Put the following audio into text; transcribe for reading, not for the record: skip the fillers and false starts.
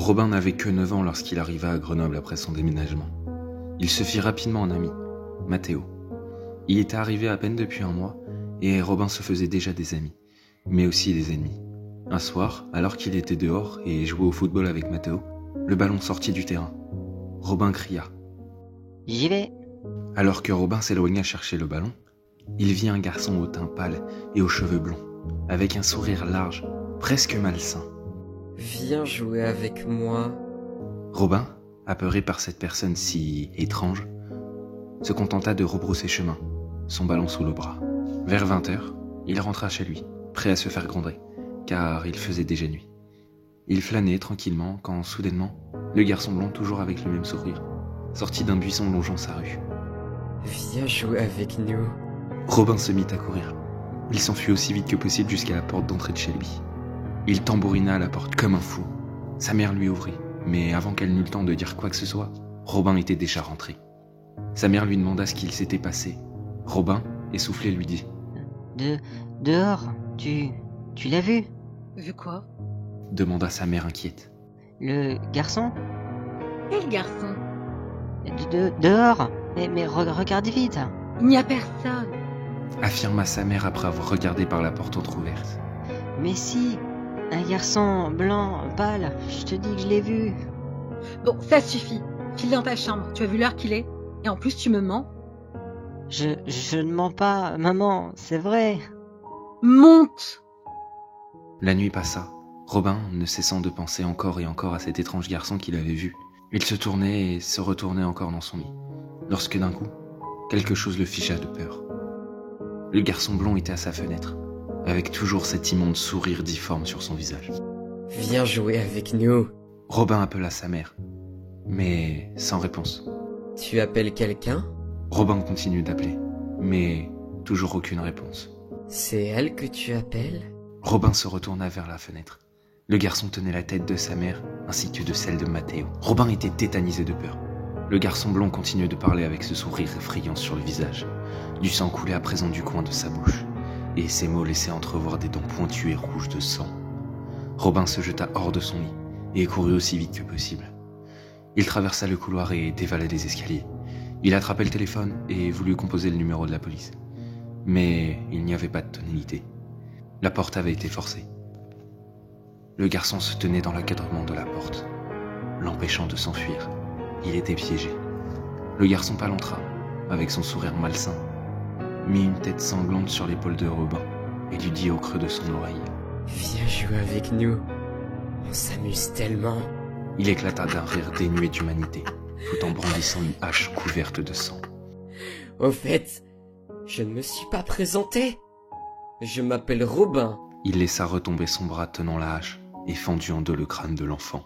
Robin n'avait que 9 ans lorsqu'il arriva à Grenoble après son déménagement. Il se fit rapidement un ami, Mathéo. Il était arrivé à peine depuis un mois, et Robin se faisait déjà des amis, mais aussi des ennemis. Un soir, alors qu'il était dehors et jouait au football avec Mathéo, le ballon sortit du terrain. Robin cria. « J'y vais !» Alors que Robin s'éloigna chercher le ballon, il vit un garçon au teint pâle et aux cheveux blonds, avec un sourire large, presque malsain. « Viens jouer avec moi. » Robin, apeuré par cette personne si étrange, se contenta de rebrousser chemin, son ballon sous le bras. Vers 20h, il rentra chez lui, prêt à se faire gronder, car il faisait déjà nuit. Il flânait tranquillement quand, soudainement, le garçon blond, toujours avec le même sourire, sortit d'un buisson longeant sa rue. « Viens jouer avec nous. » Robin se mit à courir. Il s'enfuit aussi vite que possible jusqu'à la porte d'entrée de chez lui. Il tambourina à la porte comme un fou. Sa mère lui ouvrit, mais avant qu'elle n'eût le temps de dire quoi que ce soit, Robin était déjà rentré. Sa mère lui demanda ce qu'il s'était passé. Robin, essoufflé, lui dit « Dehors, tu l'as vu ?» « Vu quoi ?» demanda sa mère inquiète. « Le garçon ?»« Quel garçon ?»« Dehors, mais regarde vite !»« Il n'y a personne !» affirma sa mère après avoir regardé par la porte entr'ouverte. « Mais si, un garçon blanc, pâle, je te dis que je l'ai vu. » « Bon, ça suffit. File dans ta chambre, tu as vu l'heure qu'il est. Et en plus, tu me mens. »« Je ne mens pas, maman, c'est vrai. » »« Monte !» La nuit passa. Robin, ne cessant de penser encore et encore à cet étrange garçon qu'il avait vu. Il se tournait et se retournait encore dans son lit, lorsque d'un coup, quelque chose le figea de peur. Le garçon blond était à sa fenêtre, avec toujours cet immonde sourire difforme sur son visage. « Viens jouer avec nous. » Robin appela sa mère, mais sans réponse. « Tu appelles quelqu'un ?» Robin continue d'appeler, mais toujours aucune réponse. « C'est elle que tu appelles ?» Robin se retourna vers la fenêtre. Le garçon tenait la tête de sa mère, ainsi que de celle de Mathéo. Robin était tétanisé de peur. Le garçon blond continuait de parler avec ce sourire effrayant sur le visage. Du sang coulait à présent du coin de sa bouche, et ses mots laissaient entrevoir des dents pointues et rouges de sang. Robin se jeta hors de son lit, et courut aussi vite que possible. Il traversa le couloir et dévala les escaliers. Il attrapa le téléphone et voulut composer le numéro de la police. Mais il n'y avait pas de tonalité. La porte avait été forcée. Le garçon se tenait dans l'encadrement de la porte, l'empêchant de s'enfuir. Il était piégé. Le garçon pâle entra, avec son sourire malsain, mit une tête sanglante sur l'épaule de Robin et lui dit au creux de son oreille « Viens jouer avec nous. On s'amuse tellement. » Il éclata d'un rire dénué d'humanité, tout en brandissant une hache couverte de sang. « Au fait, je ne me suis pas présenté. Je m'appelle Robin. » Il laissa retomber son bras tenant la hache et fendit en deux le crâne de l'enfant.